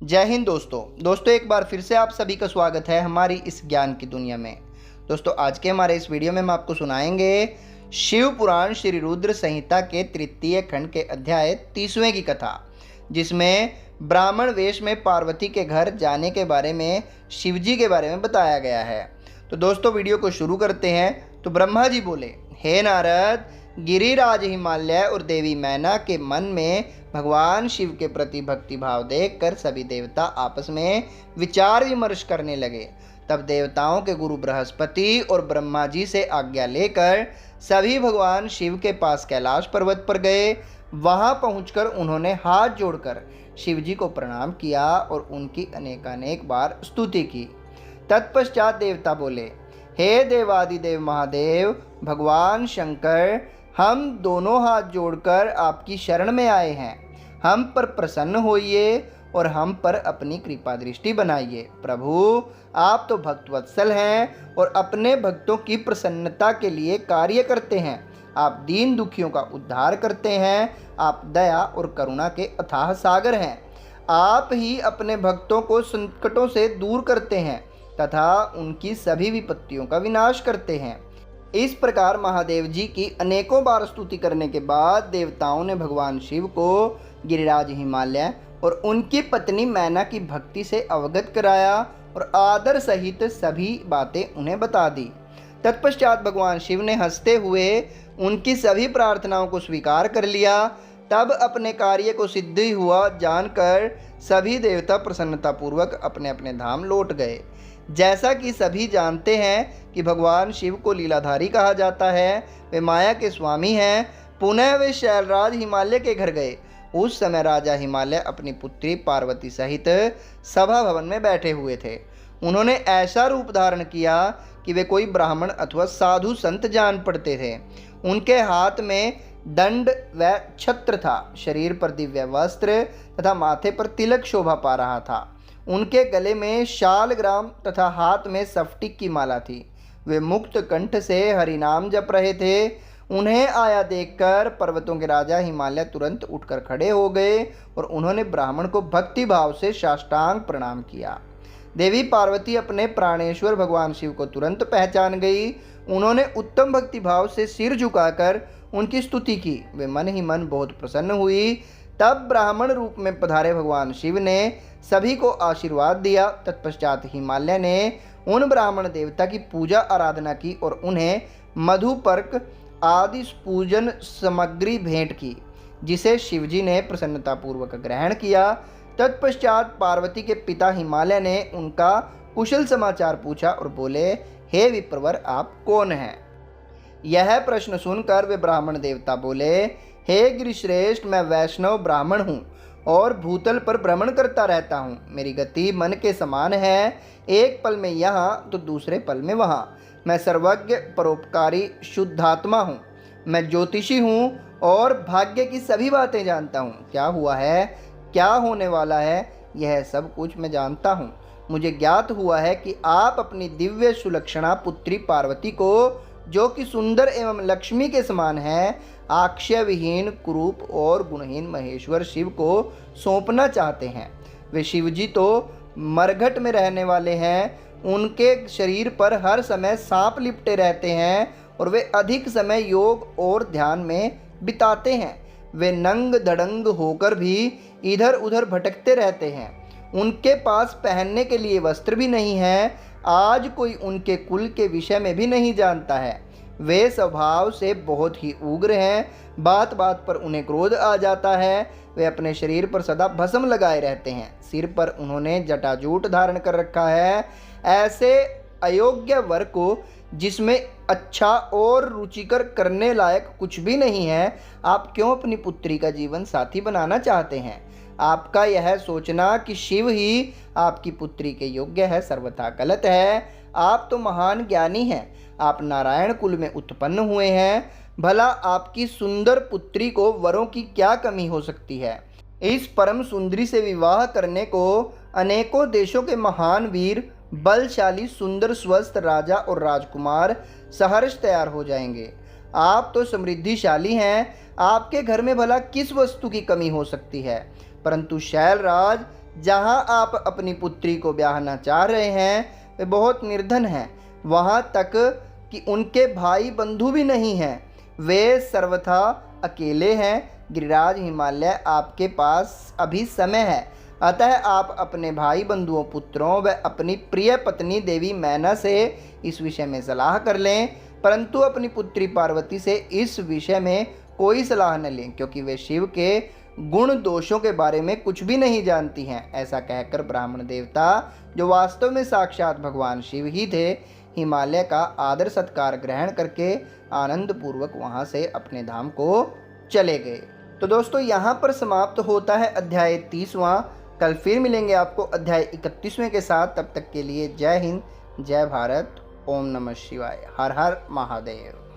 जय हिंद दोस्तों एक बार फिर से आप सभी का स्वागत है हमारी इस ज्ञान की दुनिया में। दोस्तों आज के हमारे इस वीडियो में हम आपको सुनाएंगे शिव पुराण श्री रुद्र संहिता के तृतीय खंड के अध्याय 30वें की कथा, जिसमें ब्राह्मण वेश में पार्वती के घर जाने के बारे में शिव जी के बारे में बताया गया है। तो दोस्तों वीडियो को शुरू करते हैं। तो ब्रह्मा जी बोले, हे नारद, गिरिराज हिमालय और देवी मैना के मन में भगवान शिव के प्रति भक्ति भाव देखकर सभी देवता आपस में विचार विमर्श करने लगे। तब देवताओं के गुरु बृहस्पति और ब्रह्मा जी से आज्ञा लेकर सभी भगवान शिव के पास कैलाश पर्वत पर गए। वहां पहुंचकर उन्होंने हाथ जोड़कर शिव जी को प्रणाम किया और उनकी अनेकानेक बार स्तुति की। तत्पश्चात देवता बोले, हे देवादिदेव महादेव भगवान शंकर, हम दोनों हाथ जोड़कर आपकी शरण में आए हैं। हम पर प्रसन्न होइए और हम पर अपनी कृपा दृष्टि बनाइए। प्रभु, आप तो भक्तवत्सल हैं और अपने भक्तों की प्रसन्नता के लिए कार्य करते हैं। आप दीन दुखियों का उद्धार करते हैं। आप दया और करुणा के अथाह सागर हैं। आप ही अपने भक्तों को संकटों से दूर करते हैं तथा उनकी सभी विपत्तियों का विनाश करते हैं। इस प्रकार महादेव जी की अनेकों बार स्तुति करने के बाद देवताओं ने भगवान शिव को गिरिराज हिमालय और उनकी पत्नी मैना की भक्ति से अवगत कराया और आदर सहित सभी बातें उन्हें बता दी। तत्पश्चात भगवान शिव ने हंसते हुए उनकी सभी प्रार्थनाओं को स्वीकार कर लिया। तब अपने कार्य को सिद्धि हुआ जानकर सभी देवता प्रसन्नतापूर्वक अपने अपने धाम लौट गए। जैसा कि सभी जानते हैं कि भगवान शिव को लीलाधारी कहा जाता है, वे माया के स्वामी हैं। पुनः वे शैलराज हिमालय के घर गए। उस समय राजा हिमालय अपनी पुत्री पार्वती सहित सभा भवन में बैठे हुए थे। उन्होंने ऐसा रूप धारण किया कि वे कोई ब्राह्मण अथवा साधु संत जान पड़ते थे। उनके हाथ में दंड व छत्र था, शरीर पर दिव्य वस्त्र तथा माथे पर तिलक शोभा पा रहा था। उनके गले में शालग्राम तथा हाथ में सफ्टिक की माला थी। वे मुक्त कंठ से हरिनाम जप रहे थे। उन्हें आया देखकर पर्वतों के राजा हिमालय तुरंत उठकर खड़े हो गए और उन्होंने ब्राह्मण को भक्ति भाव से साष्टांग प्रणाम किया। देवी पार्वती अपने प्राणेश्वर भगवान शिव को तुरंत पहचान गई। उन्होंने उत्तम भक्ति भाव से सिर झुकाकर उनकी स्तुति की। वे मन ही मन बहुत प्रसन्न हुई। तब ब्राह्मण रूप में पधारे भगवान शिव ने सभी को आशीर्वाद दिया। तत्पश्चात हिमालय ने उन ब्राह्मण देवता की पूजा आराधना की और उन्हें मधुपर्क आदि पूजन सामग्री भेंट की, जिसे शिवजी ने प्रसन्नतापूर्वक ग्रहण किया। तत्पश्चात पार्वती के पिता हिमालय ने उनका कुशल समाचार पूछा और बोले, हे विप्रवर, आप कौन हैं? यह प्रश्न सुनकर वे ब्राह्मण देवता बोले, हे गिरिश्रेष्ठ, मैं वैष्णव ब्राह्मण हूँ और भूतल पर भ्रमण करता रहता हूँ। मेरी गति मन के समान है, एक पल में यहाँ तो दूसरे पल में वहाँ। मैं सर्वज्ञ परोपकारी शुद्धात्मा हूँ। मैं ज्योतिषी हूँ और भाग्य की सभी बातें जानता हूँ। क्या हुआ है, क्या होने वाला है, यह सब कुछ मैं जानता हूँ। मुझे ज्ञात हुआ है कि आप अपनी दिव्य सुलक्षणा पुत्री पार्वती को, जो कि सुंदर एवं लक्ष्मी के समान है, आक्षय विहीन कुरूप और गुणहीन महेश्वर शिव को सौंपना चाहते हैं। वे शिव जी तो मरघट में रहने वाले हैं। उनके शरीर पर हर समय सांप लिपटे रहते हैं और वे अधिक समय योग और ध्यान में बिताते हैं। वे नंग धड़ंग होकर भी इधर उधर भटकते रहते हैं। उनके पास पहनने के लिए वस्त्र भी नहीं है। आज कोई उनके कुल के विषय में भी नहीं जानता है। वे स्वभाव से बहुत ही उग्र हैं। बात बात पर उन्हें क्रोध आ जाता है। वे अपने शरीर पर सदा भस्म लगाए रहते हैं। सिर पर उन्होंने जटाजूट धारण कर रखा है। ऐसे अयोग्य वर को, जिसमें अच्छा और रुचिकर करने लायक कुछ भी नहीं है, आप क्यों अपनी पुत्री का जीवन साथी बनाना चाहते हैं? आपका यह सोचना कि शिव ही आपकी पुत्री के योग्य है सर्वथा गलत है। आप तो महान ज्ञानी हैं। आप नारायण कुल में उत्पन्न हुए हैं। भला आपकी सुंदर पुत्री को वरों की क्या कमी हो सकती है? इस परम सुंदरी से विवाह करने को अनेकों देशों के महान वीर, बलशाली, सुंदर, स्वस्थ राजा और राजकुमार सहर्ष तैयार हो जाएंगे। आप तो समृद्धिशाली हैं। आपके घर में भला किस वस्तु की कमी हो सकती है? परंतु शैलराज, जहाँ आप अपनी पुत्री को ब्याहना चाह रहे हैं वे बहुत निर्धन हैं, वहाँ तक कि उनके भाई बंधु भी नहीं हैं, वे सर्वथा अकेले हैं। गिरिराज हिमालय आपके पास अभी समय है, अतः आप अपने भाई बंधुओं, पुत्रों व अपनी प्रिय पत्नी देवी मैना से इस विषय में सलाह कर लें, परंतु अपनी पुत्री पार्वती से इस विषय में कोई सलाह न लें, क्योंकि वे शिव के गुण दोषों के बारे में कुछ भी नहीं जानती हैं। ऐसा कहकर ब्राह्मण देवता, जो वास्तव में साक्षात भगवान शिव ही थे, हिमालय का आदर सत्कार ग्रहण करके आनंद पूर्वक वहाँ से अपने धाम को चले गए। तो दोस्तों यहाँ पर समाप्त होता है अध्याय 30वां। कल फिर मिलेंगे आपको अध्याय 31वें के साथ। तब तक के लिए जय हिंद, जय भारत, ओम नमः शिवाय, हर हर महादेव।